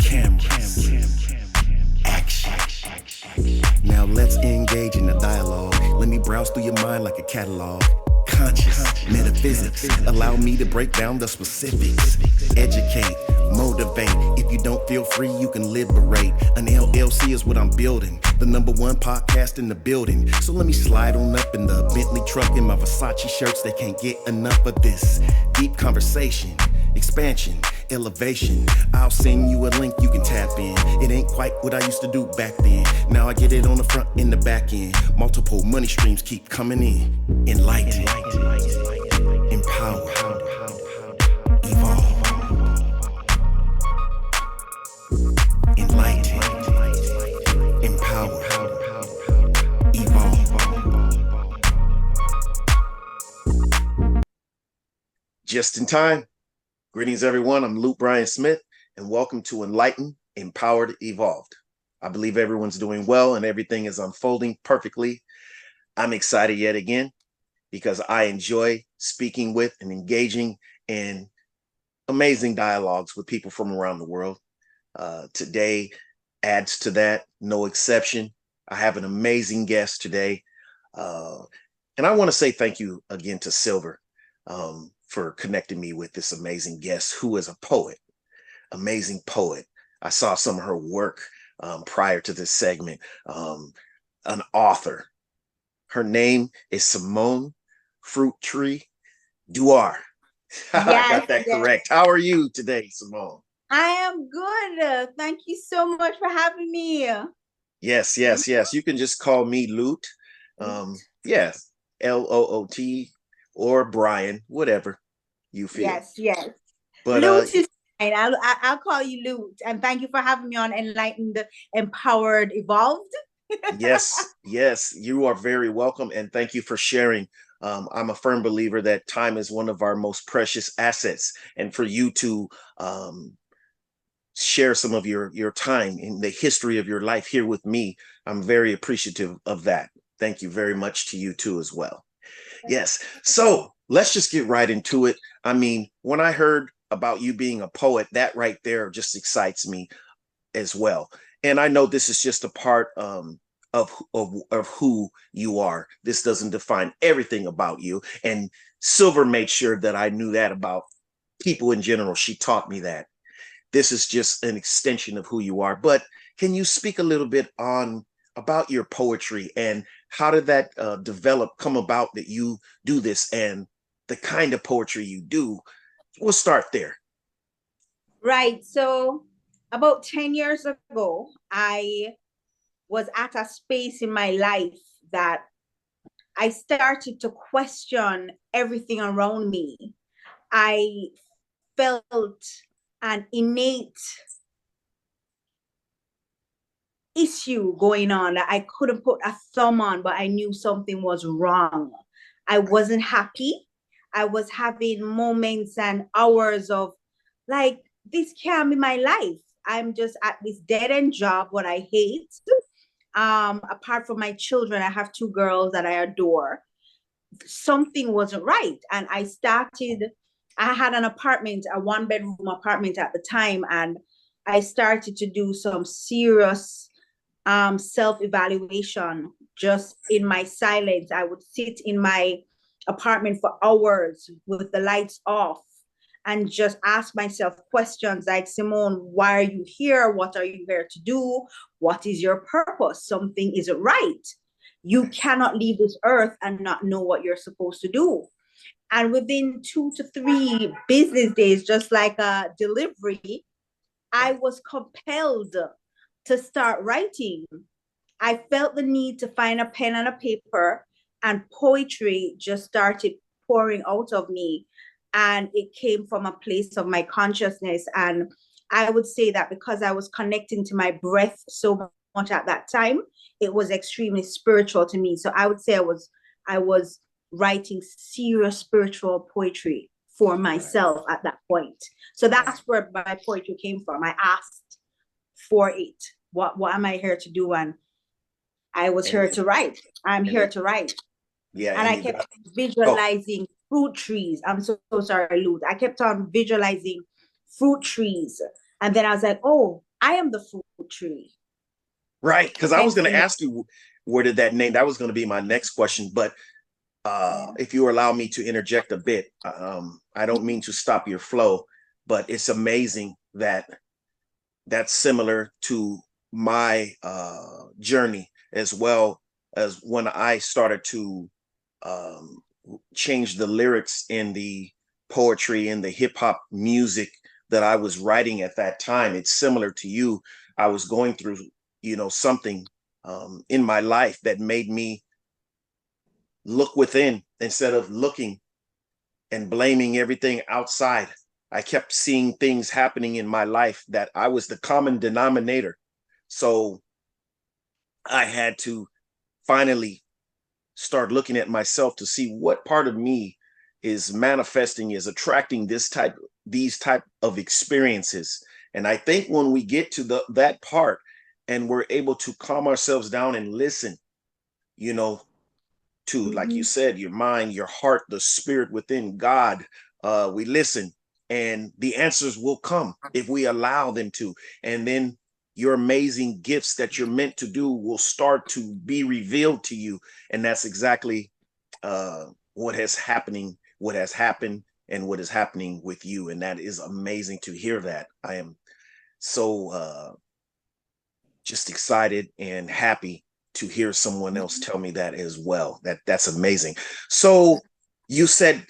cameras, action. Now let's engage in the dialogue. Let me browse through your mind like a catalog. Conscious metaphysics, allow me to break down the specifics. Educate, motivate. If you don't feel free, you can liberate. An LLC is what I'm building, the #1 podcast in the building. So let me slide on up in the Bentley truck in my Versace shirts. They can't get enough of this deep conversation, expansion, elevation. I'll send you a link you can tap in. It ain't quite what I used to do back then. Now I get it on the front and the back end. Multiple money streams keep coming in. Enlighten, empower, evolve. Enlighten, empower, evolve. Just in time. Greetings, everyone. I'm Luke Bryan Smith, and welcome to Enlightened, Empowered, Evolved. I believe everyone's doing well and everything is unfolding perfectly. I'm excited yet again because I enjoy speaking with and engaging in amazing dialogues with people from around the world. Today adds to that, no exception. I have an amazing guest today. And I want to say thank you again to Silver for connecting me with this amazing guest who is a poet, amazing poet. I saw some of her work prior to this segment, an author. Her name is Simone Dewar. Yes, I got that yes. correct. How are you today, Simone? I am good. Thank you so much for having me. Yes. You can just call me Loot. Yes, Loot or Brian, whatever you feel. Yes. But Loot is fine. I'll call you Loot. And thank you for having me on Enlightened, Empowered, Evolved. yes, you are very welcome, and thank you for sharing. I'm a firm believer that time is one of our most precious assets, and for you to share some of your time in the history of your life here with me, I'm very appreciative of that. Thank you very much to you too as well. Yes, so let's just get right into it. I mean, when I heard about you being a poet, that right there just excites me as well. And I know this is just a part of who you are. This doesn't define everything about you. And Silver made sure that I knew that about people in general. She taught me that. This is just an extension of who you are. But can you speak a little bit on about your poetry and how did that develop, come about that you do this and the kind of poetry you do? We'll start there. Right. So about 10 years ago, I was at a space in my life that I started to question everything around me. I felt an innate issue going on that I couldn't put a thumb on, but I knew something was wrong. I wasn't happy. I was having moments and hours of like, this can't be my life. I'm just at this dead end job, what I hate. Apart from my children, I have 2 girls that I adore. Something wasn't right. And I had an apartment, a 1-bedroom apartment at the time. And I started to do some serious self-evaluation just in my silence. I would sit in my apartment for hours with the lights off and just ask myself questions like, Simone, why are you here? What are you here to do? What is your purpose? Something isn't right. You cannot leave this earth and not know what you're supposed to do. And within 2 to 3 business days, just like a delivery, I was compelled to start writing. I felt the need to find a pen and a paper, and poetry just started pouring out of me. And it came from a place of my consciousness. And I would say that because I was connecting to my breath so much at that time, it was extremely spiritual to me. So I would say I was writing serious spiritual poetry for myself at that point. So that's where my poetry came from. I asked for it. What am I here to do? And I was here to write. I'm here to write. Yeah. And I kept visualizing fruit trees. I'm so sorry, Luz. I kept on visualizing fruit trees And then I was like, oh, I am the fruit tree. Right. Because I was Hence going the to name. ask you, where did that name, that was going to be my next question. But Yeah. if you allow me to interject a bit, I don't mean to stop your flow, but it's amazing that that's similar to my journey, as well as when I started to um, change the lyrics in the poetry and the hip hop music that I was writing at that time. It's similar to you. I was going through, something in my life that made me look within instead of looking and blaming everything outside. I kept seeing things happening in my life that I was the common denominator. So I had to finally start looking at myself to see what part of me is manifesting, is attracting these type of experiences. And I think when we get to that part and we're able to calm ourselves down and listen, you know, to, like you Mm-hmm. said, your mind, your heart, the spirit within God. We listen, and the answers will come if we allow them to. And then your amazing gifts that you're meant to do will start to be revealed to you. And that's exactly what has happened, and what is happening with you. And that is amazing to hear that. I am so just excited and happy to hear someone else tell me that as well. That's amazing. So you said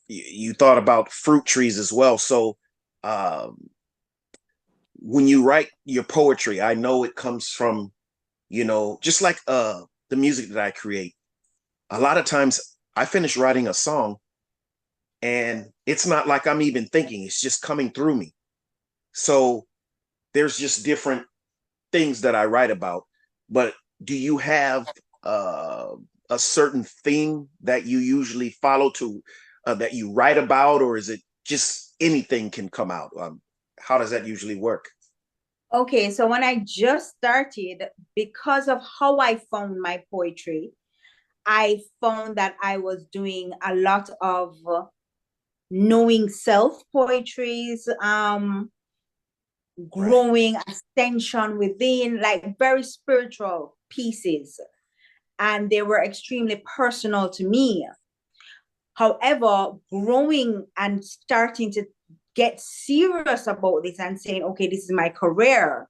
you thought about fruit trees as well. So um, when you write your poetry, I know it comes from, just like the music that I create. A lot of times I finish writing a song and it's not like I'm even thinking, it's just coming through me. So there's just different things that I write about. But do you have uh, a certain theme that you usually follow to that you write about, or is it just anything can come out? How does that usually work? Okay, so when I just started, because of how I found my poetry, I found that I was doing a lot of knowing self poetries, Right, growing ascension within, like very spiritual pieces. And they were extremely personal to me. However, growing and starting to get serious about this and saying, okay, this is my career.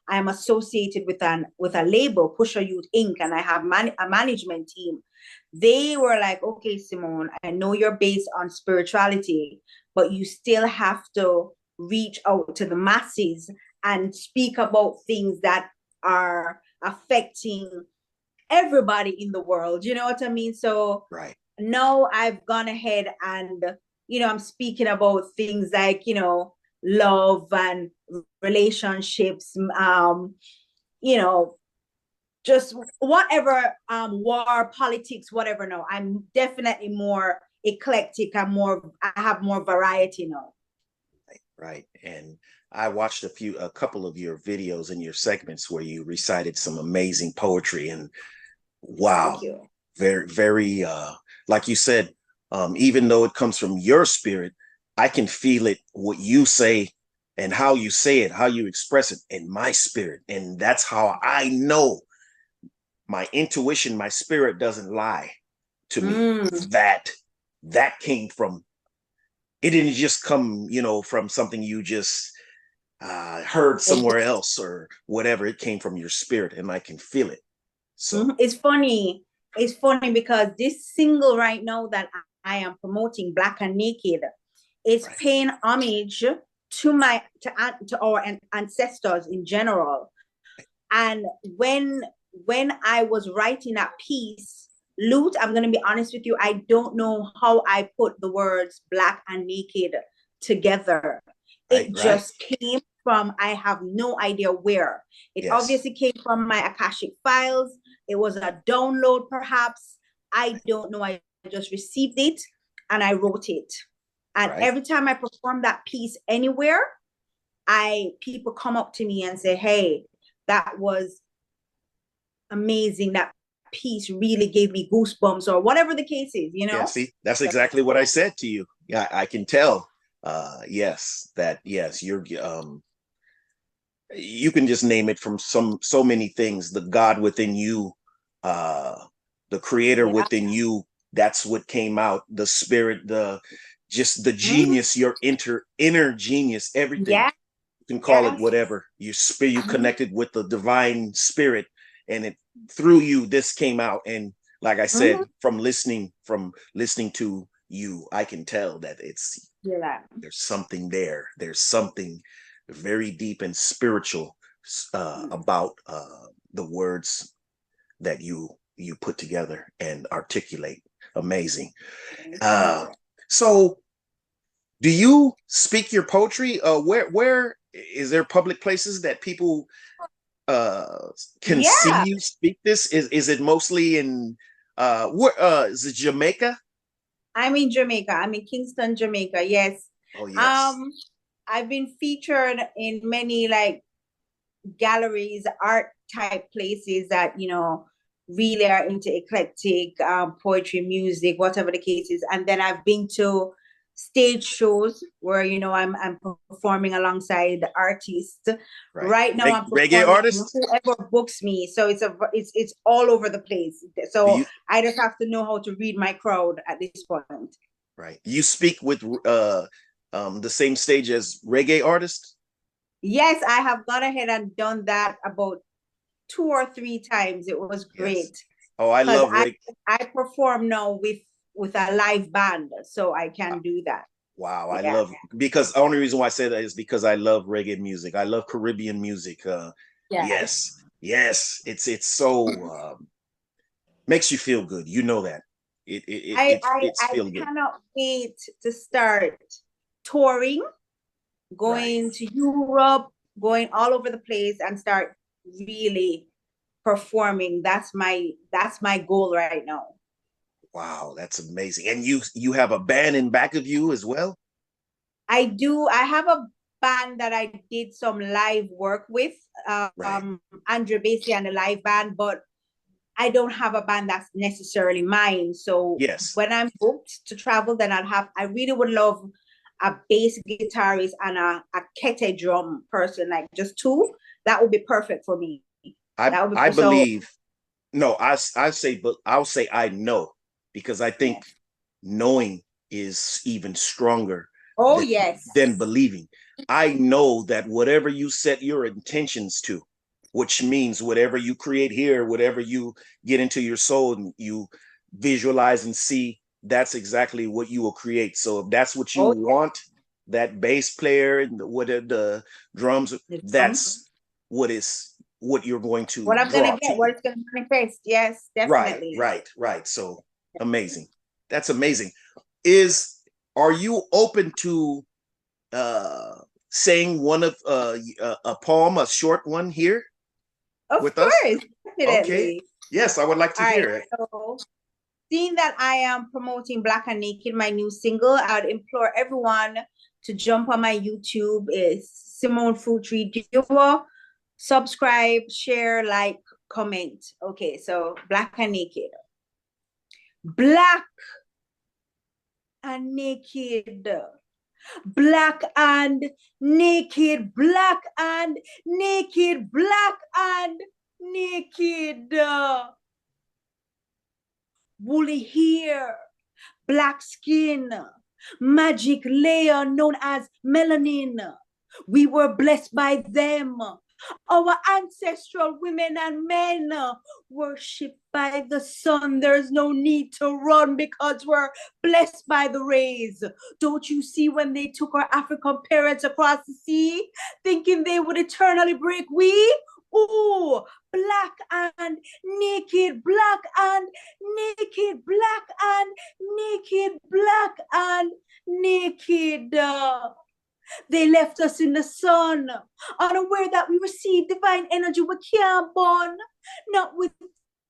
I'm associated with a label, Pusher Youth Inc., and I have a management team. They were like, okay, Simone, I know you're based on spirituality, but you still have to reach out to the masses and speak about things that are affecting everybody in the world. You know what I mean? So right. now I've gone ahead and, I'm speaking about things like, love and relationships, you know, just whatever, war, politics, whatever. No, I'm definitely more eclectic. I have more variety now. Right. And I watched a couple of your videos and your segments where you recited some amazing poetry, and Thank wow, you. very, very, like you said, even though it comes from your spirit, I can feel it, what you say and how you say it, how you express it in my spirit. And that's how I know my intuition, my spirit doesn't lie to me. Mm. That that came from, it didn't just come, from something you just heard somewhere else or whatever. It came from your spirit, and I can feel it. So, It's funny. It's funny because this single right now that I am promoting, Black and Naked, is right, paying homage to our ancestors in general. And when I was writing that piece, Loot, I'm gonna be honest with you, I don't know how I put the words Black and Naked together. right, It right. just came from, I have no idea where. It Yes, obviously came from my Akashic files. It was a download, perhaps. I don't know. I just received it and I wrote it. And right. every time I perform that piece anywhere, I people come up to me and say, "Hey, that was amazing. That piece really gave me goosebumps," or whatever the case is, Yeah, see, that's exactly what I said to you. Yeah, I can tell. Yes, that yes, you can just name it from so many things. The God within you, uh, the creator Yeah. within you, that's what came out. The spirit, the just the Mhm. genius, your inner genius, everything. Yeah. You can call it Yes. whatever. You Mhm. connected with the divine spirit, and it through you this came out. And like I said, Mhm. from listening to you, I can tell that Yeah. there's something there. There's something very deep and spiritual about the words that you put together and articulate. Amazing. Uh, so, do you speak your poetry? Where is there public places that people can see Yeah. you speak this? Is it mostly in is it Jamaica? I'm in Jamaica. I'm in Kingston, Jamaica. Yes. Oh yes. Um, I've been featured in many like galleries, art type places that, really are into eclectic poetry, music, whatever the case is. And then I've been to stage shows where, I'm performing alongside the artists. Right. Right now I'm Reggae performing artist? whoever books me. So it's all over the place. Do So you I just have to know how to read my crowd at this point. right? You speak with the same stage as reggae artists? Yes, I have gone ahead and done that about 2 or 3 times. It was Yes. great Oh, I because love I reggae. I perform now with a live band, so I Uh, can do that. Wow, I Yeah, love because the only reason why I say that is because I love reggae music. I love Caribbean music. yeah. Yes, yes, it's so makes you feel good. You know that it's I feel good. cannot wait to start touring, Right. going to Europe, going all over the place, and start really performing. That's my goal right now. Wow, that's amazing. And you have a band in back of you as well? I do. I have a band that I did some live work with, Right. Andrew Basie and the live band, but I don't have a band that's necessarily mine. So Yes. when I'm booked to travel, then I really would love a bass guitarist and a kete drum person, like just two. That would be perfect for me. I That would I be so. believe no, I say, but I'll say I know because I think Yes. knowing is even stronger Oh, than yes. believing. I know that whatever you set your intentions to, which means whatever you create here, whatever you get into your soul and you visualize and see, that's exactly what you will create. So if that's what you Oh, want, that bass player and whatever the drums, yes. The drums. that's what you're going to What I'm gonna draw to get, you. what it's gonna manifest. Yes, Right, definitely. right, right. So amazing. That's amazing. Is are you open to uh saying one of a poem, a short one here Of with us? course, Okay. definitely. Yes, I would like to All right. hear it. So, seeing that I am promoting Black and Naked, my new single, I would implore everyone to jump on my YouTube. It's Simone Fruittreeforever. Subscribe, share, like, comment. Okay, so Black and Naked. Black and naked. Black and naked. Black and naked. Black and naked. Woolly hair, black skin, magic layer known as melanin. We were blessed by them. Our ancestral women and men worshipped by the sun. There's no need to run because we're blessed by the rays. Don't you see when they took our African parents across the sea, thinking they would eternally break we? Oh, black and naked, black and naked, black and naked, black and naked. They left us in the sun, unaware that we receive divine energy we can't burn, not with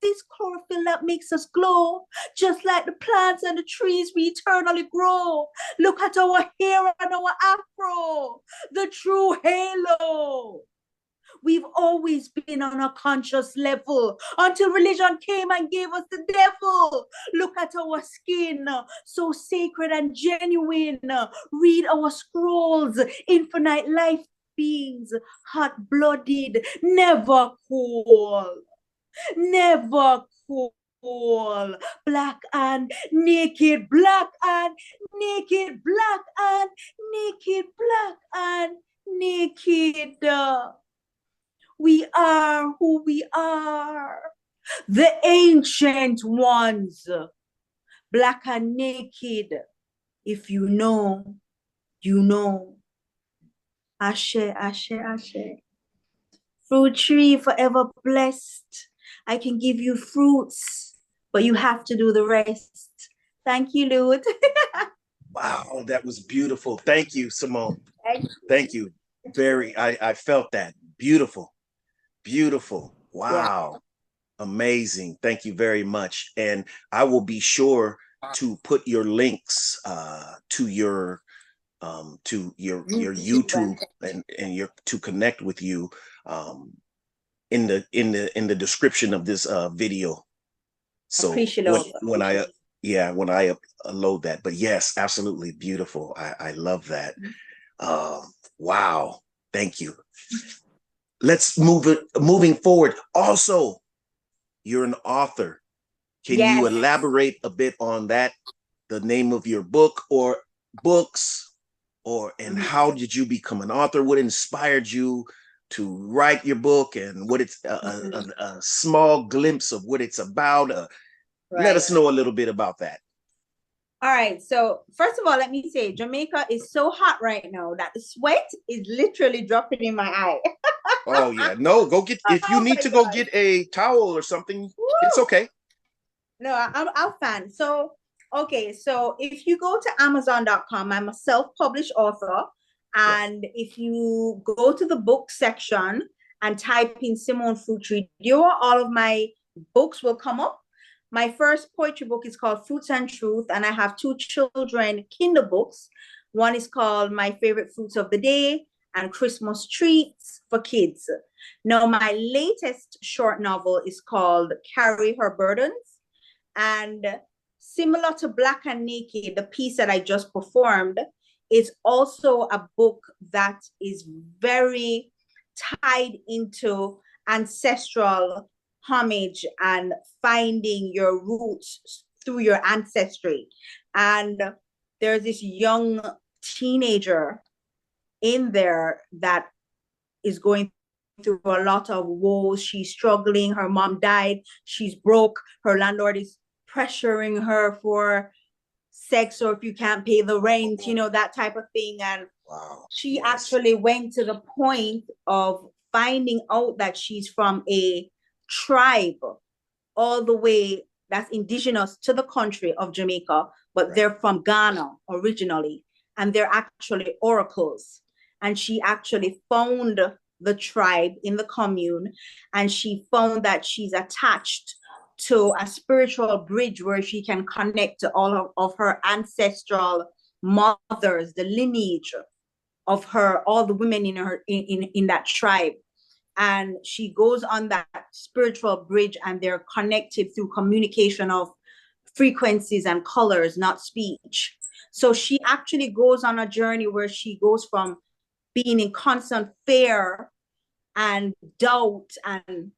this chlorophyll that makes us glow, just like the plants and the trees we eternally grow. Look at our hair and our afro, the true halo. We've always been on a conscious level until religion came and gave us the devil. Look at our skin, so sacred and genuine. Read our scrolls, infinite life beings, hot-blooded, never cold, never cold. Black and naked, black and naked, black and naked, black and naked. We are who we are, the ancient ones, black and naked. If you know, you know. Ashe, ashe, ashe. Fruit tree forever blessed. I can give you fruits, but you have to do the rest. Thank you, Lud. Wow, that was beautiful. Thank you, Simone. Thank you. Thank you. I felt that. Beautiful. Beautiful. Yeah. Wow. Amazing. Thank you very much. And I will be sure to put your links to your YouTube and your to connect with you in the description of this video. So when I upload that. But yes, absolutely beautiful. I love that. Wow. Thank you. Let's moving forward. Also, you're an author. Can you elaborate a bit on that? The name of your book or books, and how did you become an author? What inspired you to write your book, and what it's a small glimpse of what it's about? Let us know a little bit about that. All right. So first of all, let me say Jamaica is so hot right now that the sweat is literally dropping in my eye. Oh yeah. No, go get, if you need to go get a towel or something. Woo! It's okay. No, I'll fan. So, okay. So if you go to Amazon.com, I'm a self-published author. And if you go to the book section and type in Simone Fruittreeforever, all of my books will come up. My first poetry book is called Fruits and Truth, and I have 2 children Kindle books. One is called My Favorite Fruits of the Day and Christmas Treats for Kids. Now, my latest short novel is called Carry Her Burdens. And similar to Black and Naked, the piece that I just performed, is also a book that is very tied into ancestral homage and finding your roots through your ancestry. And there's this young teenager in there that is going through a lot of woes. She's struggling. Her mom died. She's broke. Her landlord is pressuring her for sex, or if you can't pay the rent, you know, that type of thing. And she actually went to the point of finding out that she's from a tribe all the way that's indigenous to the country of Jamaica, but they're from Ghana originally, and they're actually oracles. And she actually found the tribe in the commune, and she found that she's attached to a spiritual bridge where she can connect to all of her ancestral mothers, the lineage of her, all the women in her in that tribe. And she goes on that spiritual bridge, and they're connected through communication of frequencies and colors, not speech. So she actually goes on a journey where she goes from being in constant fear and doubt and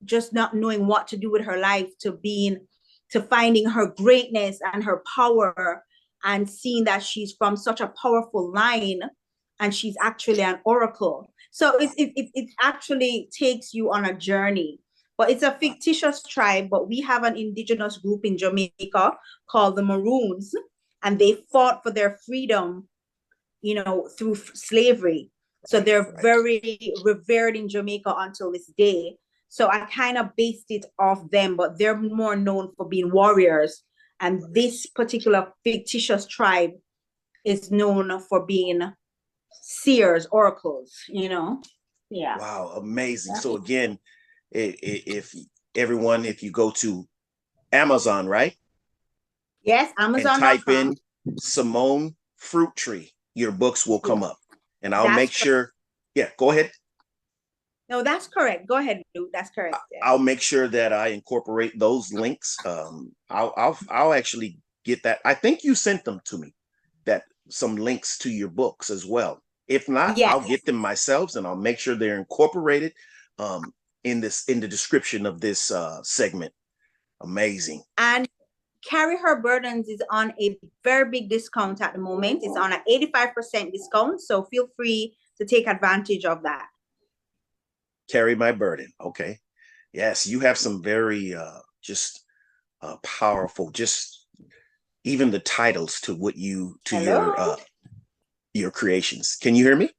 just not knowing what to do with her life to finding her greatness and her power, and seeing that she's from such a powerful line, and she's actually an oracle. So it actually takes you on a journey. But it's a fictitious tribe, but we have an indigenous group in Jamaica called the Maroons, and they fought for their freedom, you know, through slavery. So they're very revered in Jamaica until this day. So I kind of based it off them, but they're more known for being warriors. And this particular fictitious tribe is known for being seers, oracles, you know? Yeah. Wow, amazing. So again, if you go to Amazon, right? Yes, Amazon. And type in Simone Fruittree, your books will come up. And I'll make sure. Yeah, go ahead. No, that's correct. Go ahead, Lou. That's correct. Yes. I'll make sure that I incorporate those links. I'll actually get that. I think you sent them to me, that some links to your books as well. If not, I'll Yes. get them myself, and I'll make sure they're incorporated in the description of this segment. Amazing. And Carry Her Burdens is on a very big discount at the moment. It's on an 85% discount. So feel free to take advantage of that. Carry My Burden. Okay. Yes, you have some very just powerful, just even the titles to what you to Hello. your creations. Can you hear me?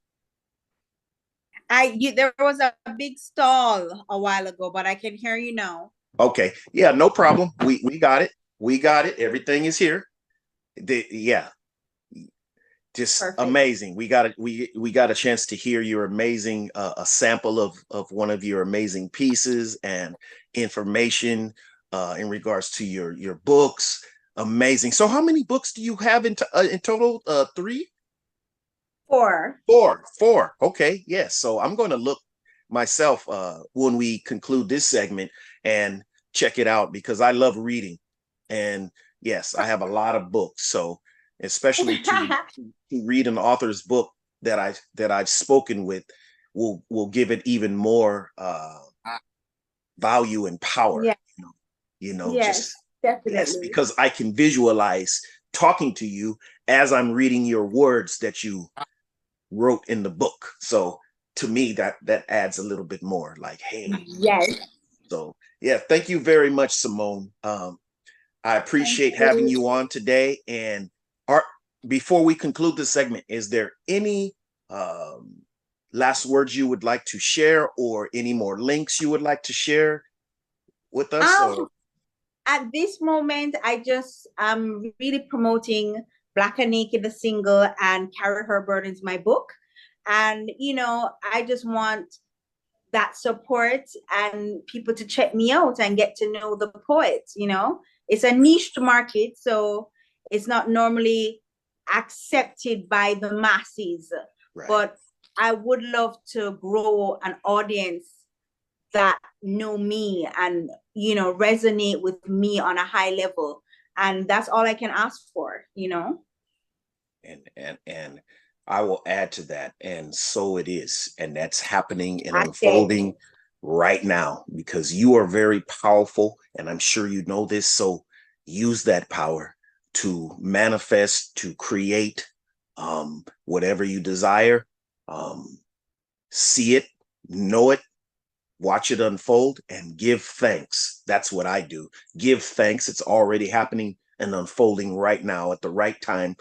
There was a big stall a while ago, but I can hear you now. Okay. Yeah, no problem. We got it. We got it. Everything is here. Yeah, just Perfect. amazing. We got a chance to hear your amazing a sample of one of your amazing pieces and information in regards to your books. Amazing. So how many books do you have in total? Three? Four. Four. Okay. Yes. So I'm going to look myself when we conclude this segment and check it out because I love reading. And yes, I have a lot of books. So especially to read an author's book that I've spoken with will give it even more value and power. Yeah. Just Yes, definitely. yes, because I can visualize talking to you as I'm reading your words that you wrote in the book. So to me, that adds a little bit more. Like, hey, yes. So yeah, thank you very much, Simone. I appreciate having you on today. And are before we conclude this segment, is there any last words you would like to share, or any more links you would like to share with us? At this moment, I'm really promoting Black and Naked, the single, and Carry Her Burdens, my book. And, I just want that support and people to check me out and get to know the poet. It's a niche market, so it's not normally accepted by the masses. Right. But I would love to grow an audience that know me and resonate with me on a high level, and that's all I can ask for. And I will add to that, and so it is, and that's happening and unfolding right now because you are very powerful, and I'm sure you know this. So use that power to manifest, to create whatever you desire. See it, know it, watch it unfold, and give thanks. That's what I do. Give thanks. It's already happening and unfolding right now at the right time.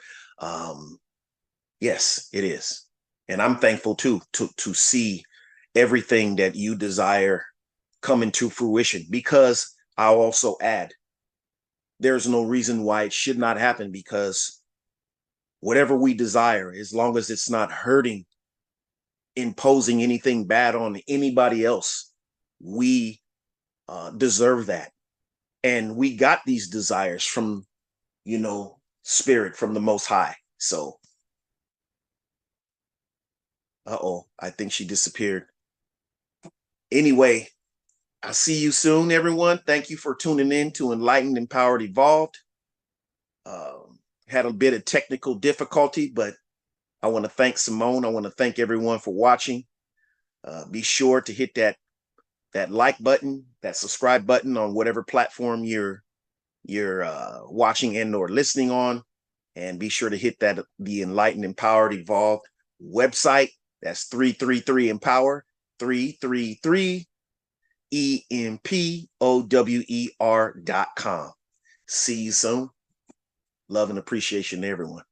Yes, it is. And I'm thankful too to see everything that you desire come into fruition, because I'll also add, there's no reason why it should not happen, because whatever we desire, as long as it's not hurting, imposing anything bad on anybody else, we deserve that. And we got these desires from, spirit, from the Most High. So, I think she disappeared. Anyway, I'll see you soon, everyone. Thank you for tuning in to Enlightened, Empowered, Evolved. Had a bit of technical difficulty, but I want to thank Simone. I want to thank everyone for watching. Be sure to hit that like button, that subscribe button on whatever platform you're watching and or listening on, and be sure to hit the Enlightened, Empowered, Evolved website. That's 333 Empower, 333 EMPOWER.com. See you soon. Love and appreciation to everyone.